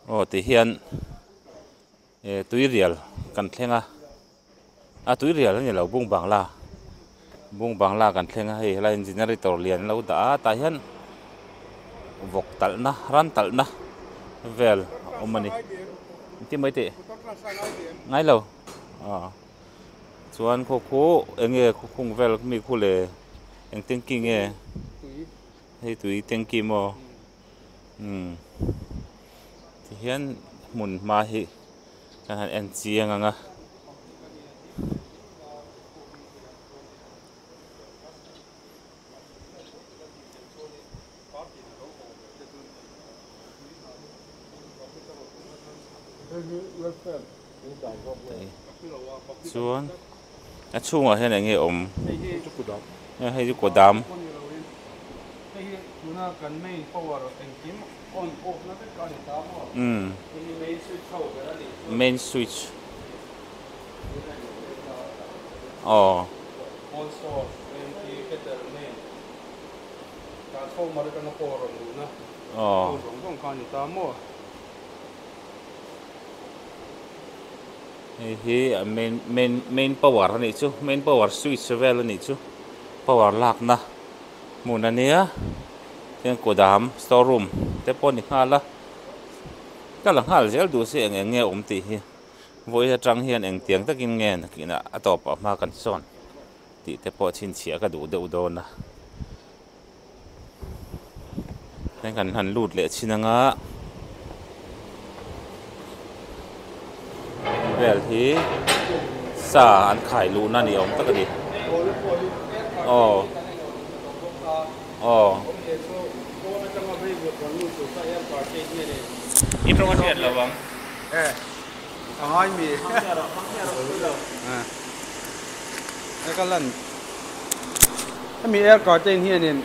oh ti hian tui rial kan thlenga a tui rial ni lo bung bangla kan thlenga hei hala generator lian lo da ta hian vok talna ran talna vel omani ti mai te ngai lo chuan kho enge khung vel mi khule eng tengki nge hei tui tengki mo ti hian mun ma hi kan han en chiang anga chuan a chunga hian enge om hei chu kodam tuna kan main power engkim on off na te kan ta mo main switch ho bera ni main switch oh on stop empty kettle main transformer kan power nu na oh dong kan ta mo hi main power ni chu main power switch vel ni chu power lak na mun ania ten kodam storeroom te pon ni hala kala hal zel du se eng nge ti hi voi atang hian eng tiang takin nge na kina atop ma kan son ti te po chin chia ka du do na ten kan han lut le chinanga vel hi sa an khai lu na ni om takani information lo bang angai mi kalan mi air curtain hian in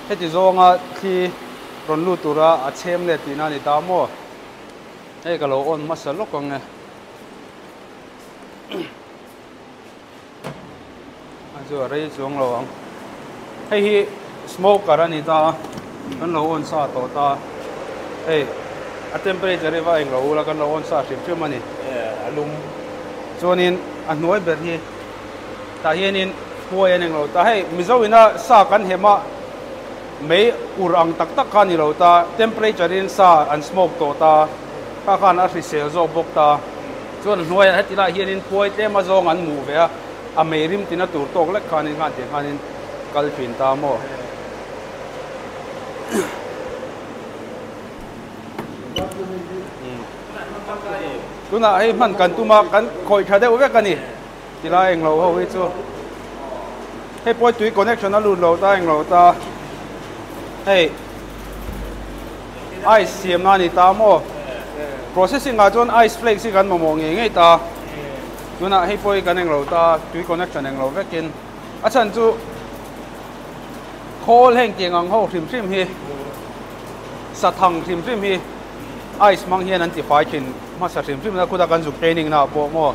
heti zonga thi ron lu tura a chem le tina ni ta mo ei ka lo on masal lokang nge ajo rei zong lo ang hei hi smoke karani ta kan lo on sa to ta ei a temperature va eng lo la kan lo on sa trim mani alum chonin a noi ber hi ta hianin huai aneng lo ta hei mizoina sa kan hema mei urang tak kan ni lo ta temperature in sa an smoke to ta ka kan a risel zo bok ta chuan hnuai a tila hianin puai tlema zong an mu ve a meirim tina tur tok lek khanin khan te khanin kalpin ta mo tuna ai man kan tuma kan khoi thade ove kani tila eng lo ho hi chu hei poi tui connection a lun lo ta eng lo ta hei ai siam na ni ta mo processing a chon ice flake si kan mo nge ta tuna hei poi kan eng lo ta tui connection eng lo vekin a chan chu khol heng tiang ang ho hrim hi sathang hrim hi ice mang hian an ti fai thin ma sa hrim na khuda kan zuk training na po mo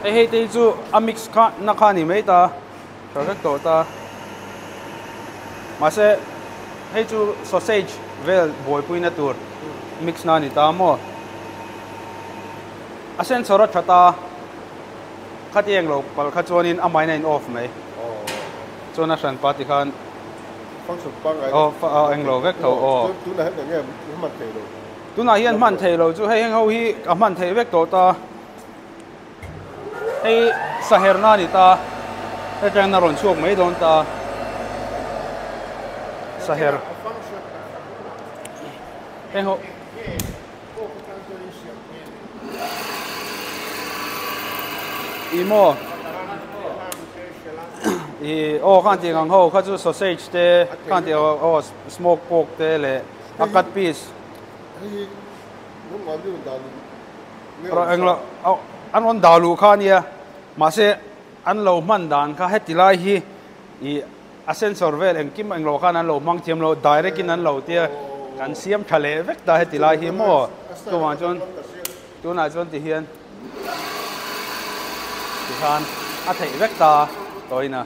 hei te chu a mix kha na kha ni mai ta perfect to ta ma se hei chu sausage vel boy puina tur mix na ni ta mo a sensor a thata khatieng lo pal kha chonin a mai nine off mai chona san pati khan function bang ai eng lo vek tho tu na hết nghe man thei lo tu na hian man thei lo chu hei heng ho hi a man thei vek to ta hei saher na ni ta hei tang na ron chuak mai don ta saher hei ho imo khan ti ngang ho kha chu sausage te khan ti smoke pork te le a cut piece nó ngon như đàn rồi anh lo anh on dalu khania ma se an lo man dan kha hetilai hi I a sensor vel en kim ang lo khan an lo mang thiam lo direct in an lo tia kan siam thale vek ta hetilai hi mo tu ma chon tu na chon ti hian ti khan a thei vek ta toina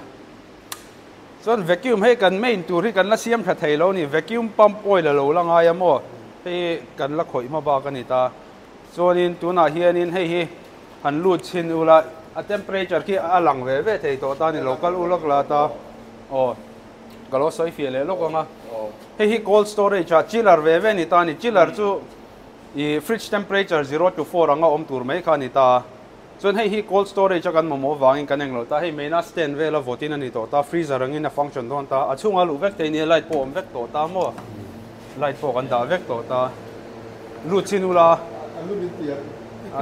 chuan vacuum hei kan main tur hi kan la siam tha thei lo ni vacuum pump oil lo la ngai amo hei kan la khoi ma ba kan ni ta chuanin tuna hianin hei hi han lut chin ula a temperature ki a lang ve thei to ta ni local ulak la ta o galo soi fi le lokanga hei hi cold storage a chiller ve ni ta ni chiller chu i fridge temperature 0 to 4 anga om tur mai kha ni ta chuan hei hi cold storage kan mo wangin kan eng lo ta hei maina stand ve la votin ani to ta freezer angin a function don ta achunga lu vek te ni light po om vek to ta mo light po kan da vek to ta lu chinula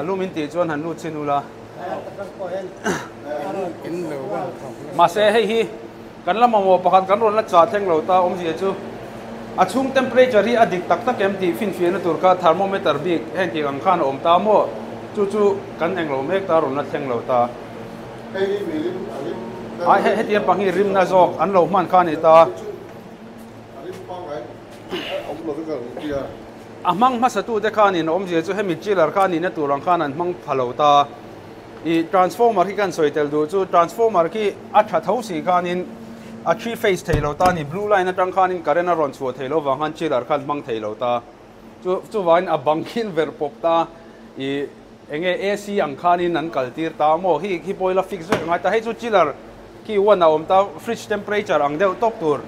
lu min ti chuan han lu chinula ma se hei hi kan la mo pakhat kan ron la cha theng lo ta om ji chu achung temperature hi adik tak tak em ti fin fian tur ka thermometer bik hen ti ang khan om ta mo chu kan eng lo mek ta ron la theng lo ta ai he tiam pang hi rim na jok an lo man khan ni ta amang ma sa tu de khan in om je chu hemi chiller khan ni na turang khan an mang phalo ta I transformer hi kan soitel du chu transformer ki a tha thau si khan in a three phase thailo ta ni blue line atang khan in current a ron chu thailo wang han chiller khan mang thailo ta chu wain a bangkin ver pop ta I enge AC ang khan in an kaltir ta mo hi boiler fix ve ngai ta hei chu chiller ki wan a om ta fridge temperature ang deuh top tur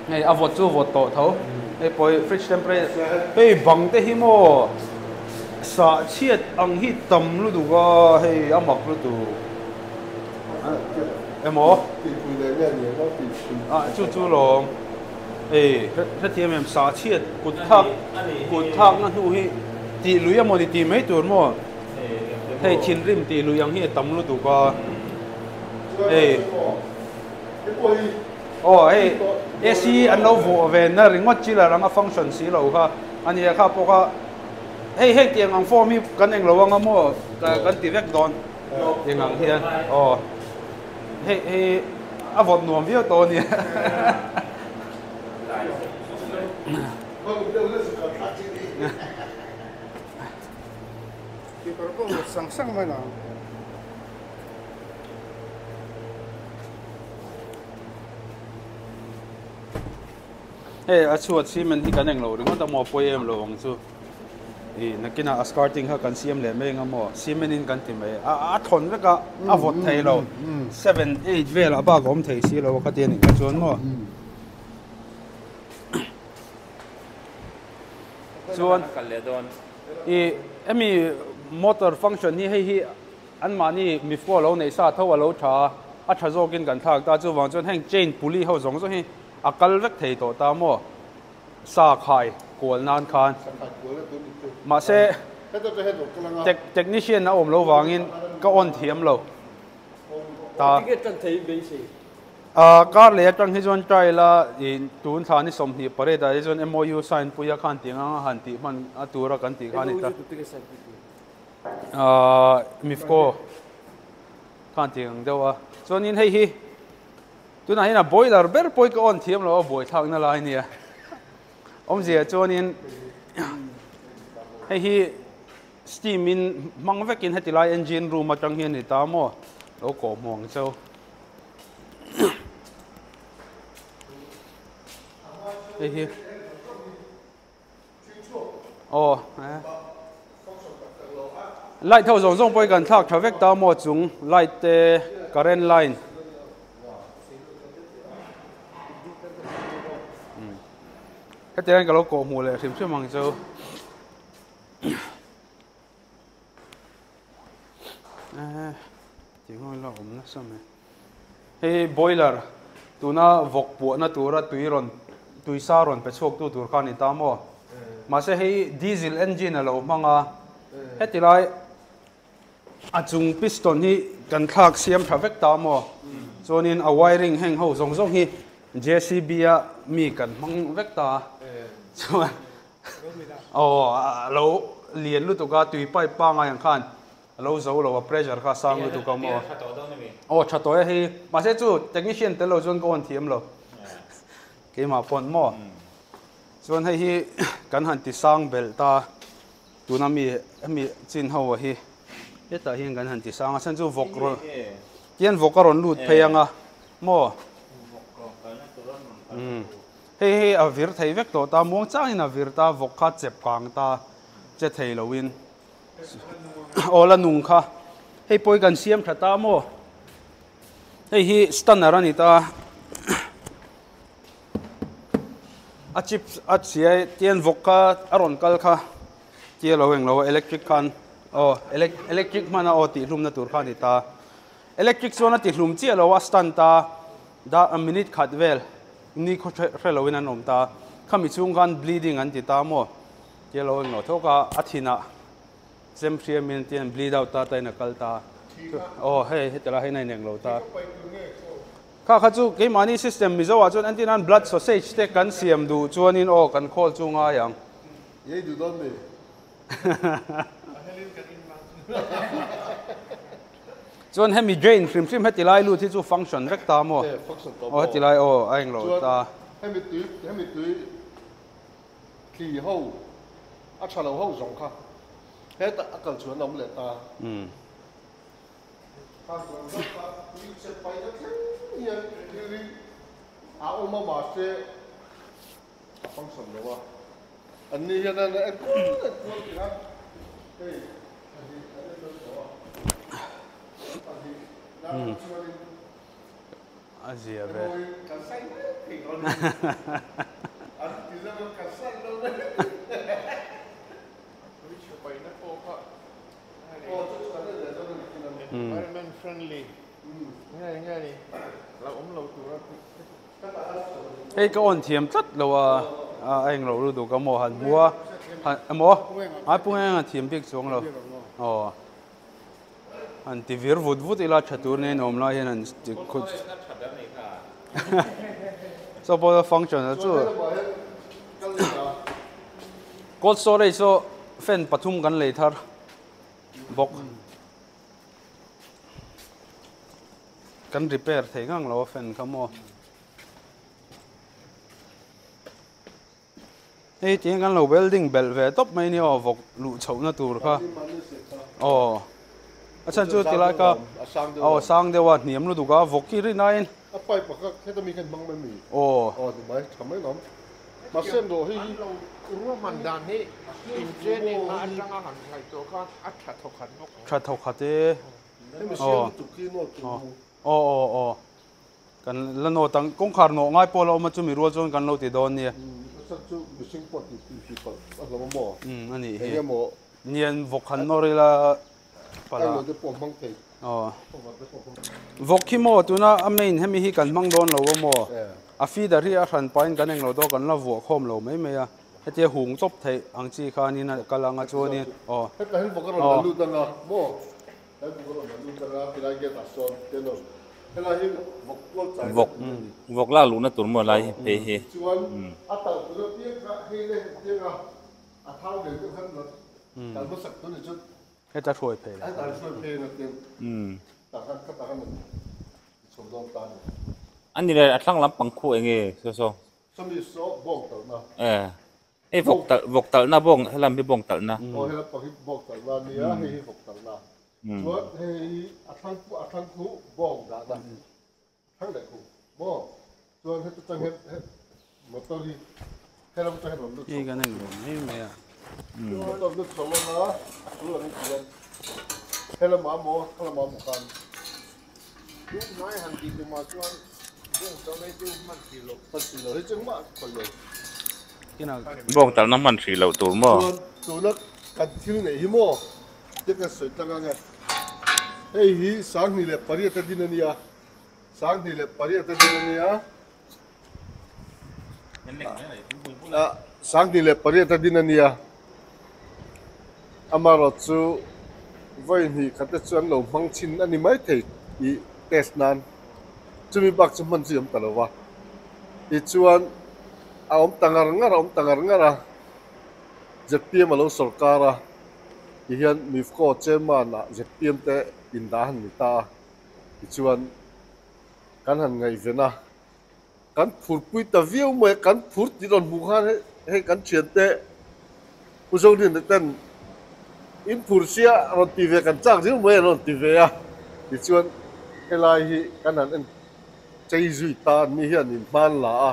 nei a vot chu vot to tho ei poi fridge temperature ei bang te hi mo sa chiat ang hi tam lu du ga hei amak lu tu emo chu long ei ra tiam em sa chiat kut thak na hu hi ti lu ya mo ti mai tur mo hei chin rim ti lu yang hi tam lu du ga ei hei AC an lo vo ve na ringot chiller ang a function si lo kha ani kha po kha hei tiang ang form hi kan eng lo anga mo kan ti vek don tiang ang hian hei a vot nuam vio to ni ki par ko sang mai na hei a chuat cement hi kan eng lo ringot a mo poi em lo ang chu nakina a starting ha kan siam le me nga mo cement in kan ti mai a thon veka a vot thei lo 7 8 vel ba gom thei si lo ka tian ka chon mo chuan kan le don emi motor function ni hei an ma ni mi fo lo nei sa tho lo tha a tha zokin kan thak ta chu wang chon heng chain puli ho zong zo hi akal vek thei to ta mo sa khai kol nan khan ma se technician na om lo wangin ka on thiam lo ta kar le tang hi zon trai la in tun tha ni som ni pare da zon MOU sign puya khan ti nga han ti man atura kan ti khan ta mifko khan ti ang dewa zon in hei hi tuna hi na boiler ber poi ka on thiam lo boi thak na lai ni om zia chon in hei hi steam in mang vekin hetilai engine room atang hian ni ta mo lo ko mong chau hei hi light thau zong zong poi kan thak tha vek ta mo chung light te current line cái tiếng cái lỗ cổ mù lệ xem xem bằng châu tiếng nói là ổn lắm này hey boiler tu na vok bộ na tu ra tui sa ron pe chok tu khan ta mo mà sẽ hey diesel engine lo manga hết thì lại chung piston hi kan thak siam tha vek ta mo cho nên a wiring hang ho zong zong hi JCB a mi kan mang vek ta chuan lo lian lu tu ka tui pai pa nga yang khan lo zo lo pressure kha sang lu tu ka mo thatoi hi ma se chu technician te lo zon ko on thiam lo ke ma pon mo chuan hei hi kan han ti sang bel ta tu na mi chin ho hi eta hi kan han ti sang a san chu vok ro kian vok ron lut pheyanga mo hei a vir thei vek to ta muang chang in a vir ta vok kha chep kang ta che thei loin ola nung kha hei poi kan siam thata mo hei hi stunner ani ta a chip a chia tian vok kha aron kal kha tia lo eng lo electric khan electric mana o ti hlum na tur kha ni ta electric zona ti hlum chi lo wa stand ta da a minute khat vel ni kho relo in an om ta khami chung kan bleeding an ti ta mo tia lo eng lo thoka athina sem phria min tian bleed out ta ta na kal ta hei hetala hei nai neng lo ta kha chu ke mani system mi zo chuan antin an blood sausage te kan siam du chuan in kan khol chunga yang ye du don me chuan hemi drain hrim hetilai lu thi chu function rek ta mo hetilai aeng lo ta hemi tui ki ho a chalo ho zong kha he ta akal chuan om le ta ta zong ta ni se pai da ya ri a o ma se function lo wa an ni hian an ko ki ra hey Azia be. Environment friendly. Nghe đi. Là lâu tụ Hey có on thiam tất lo anh lo lu ka mo han mua mo ai pung ang thiam pik chung lo an ti vir vut ila chatur ne nom la hian an khut so po function chu cold storage so fan pathum kan lei thar bok kan repair thei ngang lo fan kamo hey tiếng kan lo welding bel ve top mai ni vok lu chho na tur kha achan chu tilai ka sang dewa niam lu du ka voki ri nain a pai pa ka he ta mi kan bang mai mi du mai tham mai nom ma sem do hi ru man dan hi in training ma atang a han thai to kha a tha thok khate he mi sem tu ki no tu kan lano tang kong khar no ngai polo ma chu mi ro chon kan lo ti don ni sa chu mi sing pot ti pa a lo mo ani he mo nian vok khan no ri la pala lo de pom bang te vok khi mo tu na amein hemi hi kan mang don lo mo a fi da ri a ran pain kan eng lo do kan la vu khom lo mai mai a hete hung chop thei ang chi kha ni na kalanga chu ni he ka hin vok ron lu ta na mo he vok ron lu ta na pi la ge ta son te no he la hi vok lo chai vok la lu na tur mo lai pe hi chuan a ta tu lo pi ka he le te ga a thau le te khan lo ta mo sak tu ni chu heta thoi pe a ta so pe na te ta khan chom dong ta ni anh đi đây atlang lam pang khu enge so so mi so bong ta na ei vok tal na bong helam bi bong tal na he la pa hi bong ta na ni a he vok ta na chuan he a thang khu bong da na thang le khu mo chuan he ta he motor hi he la ta he lo i kan eng lo mai mai a motor lu chom na tu la ni kian he la ma mo kan du nói han di ma chuan du to mai du man ki lo ta si lo he chung ma ko lo kina bong tal na man thri lo tur mo tu na kan thil nei hi mo te ka soi ta nga hei hi sang ni le pari ta din ania sang ni le pari ta din ania sang ni le pari ta din ania amaro chu voi ni khate chuan lo mang chin ani mai thei I test nan chumi bak chu man chiam ta lo wa I chuan a om tangar ngara ZPM alo sarkara I hian mifko chema na ZPM te inda han ni ta I chuan kan han ngai vena kan phur pui ta viu me kan phur ti ron bu khan he kan chian te u zo din ten in phur sia ron ti ve kan chak jiu me ron ti ve a I chuan helai hi kan han en chei zui ta ni hian in man la a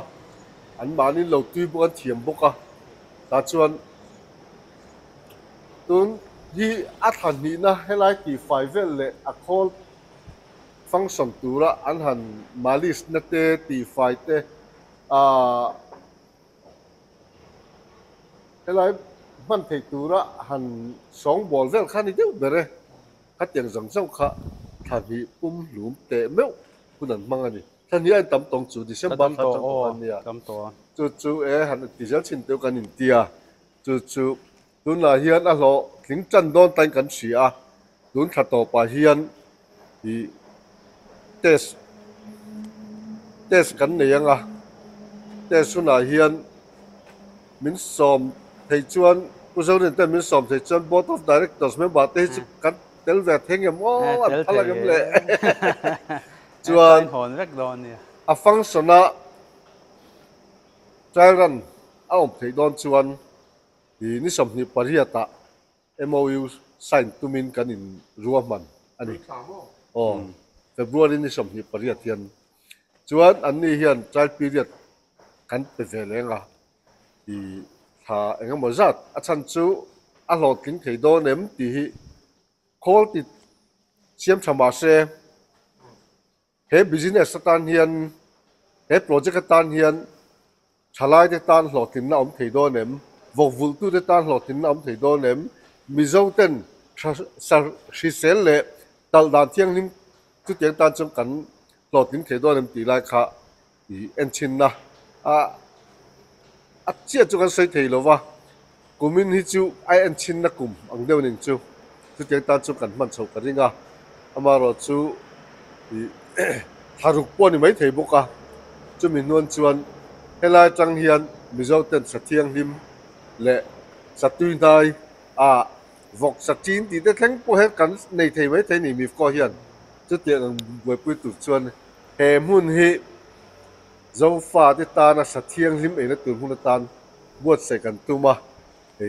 an manin lo tui bu an thiam boka ta chuan tun hi a than ni na helai ti fai vel le a call function tura an han malis na te ti fai te a helai man thei tura han song bol vel khani deu bere khát tiếng rong rong khá thà vì lúm tệ mèo cũng nằm mang anh thà như anh tắm tông chủ thì xem bán khát trong tông anh nè tam to chú hẳn thì giờ xin tiêu cái nhìn tia chú đúng là hiền à lo kính chân đón tay cảnh sĩ à đúng khát tổ bà hiền thì test test cảnh này à test xuân là hiền mình xóm thầy chuan cô giáo nên tên mình xóm thầy chuan board of directors mình bảo thầy cảnh tel ve theng em o at phala gam le chuan hon rek don ni a function a trial run a om thei don chuan hi ni som ni pariata MOU sign tumin kanin ruaman ani o February ni som ni pariat hian chuan an ni hian trial period kan pe ve lenga hi tha engemaw zat a chan chu a hlot tling thei don em ti hi call ti chiam thama se he business tan hian he project tan hian thalai te tan hlotin na om thei do nem vokvul tu te tan hlotin na om thei do nem mizo ten sar shi sel le tal dan thiang lim chu tiang tan chung kan hlotin thei do nem ti lai kha i en chin na a chia chu kan sei thei lo wa kumin hi chu ai en chin na kum ang deuh nin chu chu tiang tan chu kan man chho ka ringa amaro chu tharuk pawh ni mai thei boka chu min nuan chuan helai tang hian mizo ten sathiang hlim le satui nai a vok satin ti te thleng po he kan nei thei mai thei ni mi ko hian chu tiang ang boi pui tu chuan he mun hi zo fa te ta na sathiang hlim e na tur hun tan buat se kan tuma e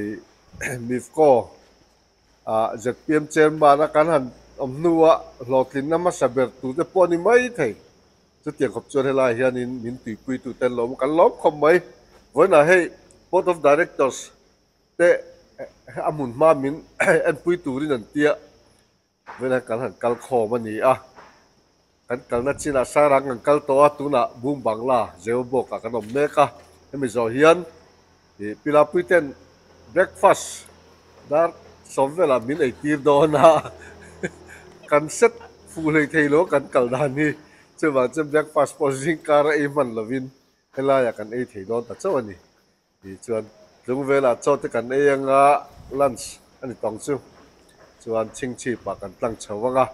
mi ko a ZPM chairman a kan han om nuwa hlotlin na ma saber tu te po ni mai thei chu tiang khop chuan helai hian in min tui pui tu ten lom kan lom khom mai voina hei board of directors te amun ma min en pui tu rin an tia voina kan han kal kho mani a kan kal na china sarang an kal to a tuna bum bangla zeu bok a kan om meka hemi zo hian pila pui ten breakfast dar somvela min ei tir do na kan set fulei theilo kan kal dan ni chuwa chu breakfast posing kar e man lovin helaya kan ei thei don ta chawani hi chuan lungvela chote kan ei anga lunch ani tong chu chuan chingchi pa kan tlang chawanga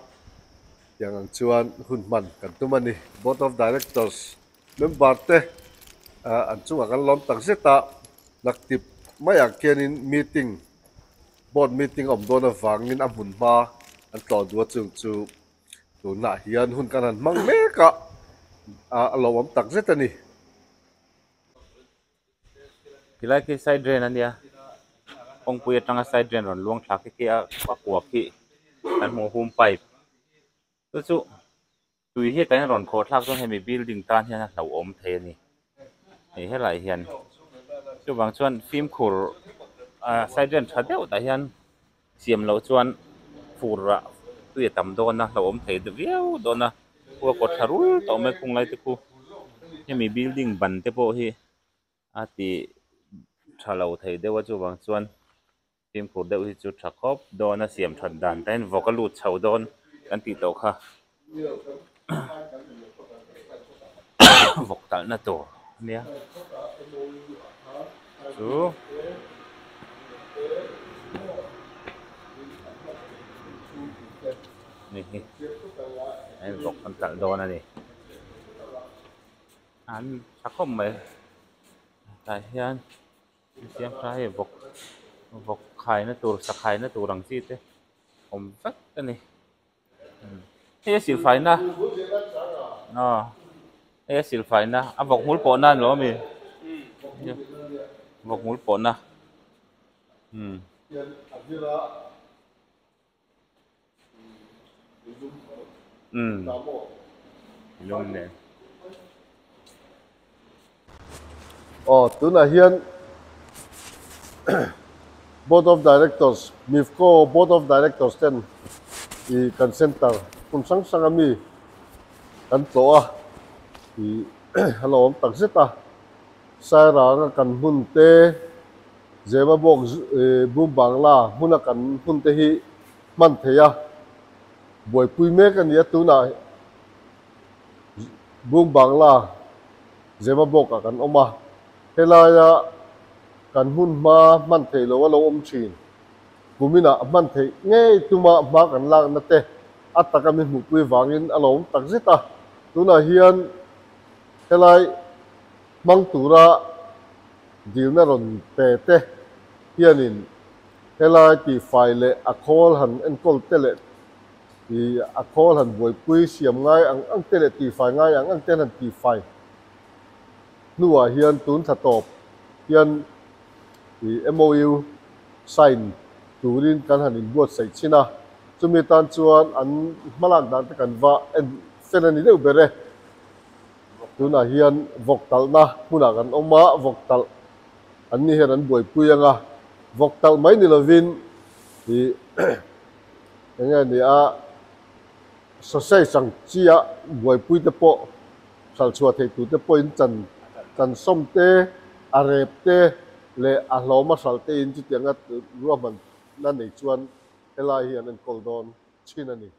yang ang chuan hunman kan tumani board of directors member te an chunga kan lom tang seta naktip maya kianin meeting board meeting om dona wangin amun ma an tlo duwa chung chu tu na hian hun kanan mang meka a lo am tak zetani pilai ki side drain ania ong pui atanga side drain ron luang thak ki a kwa ki an mo hum pipe chu tui hi kan ron kho thak so hemi building tan hian a lo om the ni he helai hian chu bang chuan film khur side drain thadeu ta hian siam lo chuan fura tui tam do na lo om the de viau do na ko ko tharul to me khung lai te ku hemi building ban te po hi ati thalo thei dewa chu bang chuan tim khur deuh hi chu thakop dona siam that dan ten vokalu chho don kan ti to kha vok tal na to nia chu ni ai vok kan tal don ani an thakop mai ta hian siam khai vok khai na tur sa khai na turang chi te om vek ani he sil fai na he sil fai na a vok mul po na lo mi vok mul po na lum ne tu na hian board of directors MIFCO board of directors ten i kan center kun sang sang ami kan to a i hello om tak zeta sai ra nga kan hun te zema bok bu bangla huna kan hun te hi man theya boi pui me kan ya tu na bu bangla zema bok a kan oma helaya kan hun ma man thei lo lo om chin bumina man thei nge tuma ma kan lang na te ataka mi mu pui wangin alom tak zeta tuna hian helai mang tura dil na ron pe te hianin helai ti file a call han en kol tele ti a call han boi pui siam ngai ang tele ti file ngai ang ten han ti file nuwa hian tun thatop hian thì MOU sign turin kan hanin buat sai china chumi tan chuan an malak dan te kan va en senani deu bere tuna hian voktal na huna kan oma voktal an ni hian an boi puyanga voktal mai ni lovin thì enge ni a sosai sang chia boi pui te po sal chua thei tu te point chan som te arep te le a hlawma salte in chu tianga ruaman na nei chuan helai hian an kol don chin ani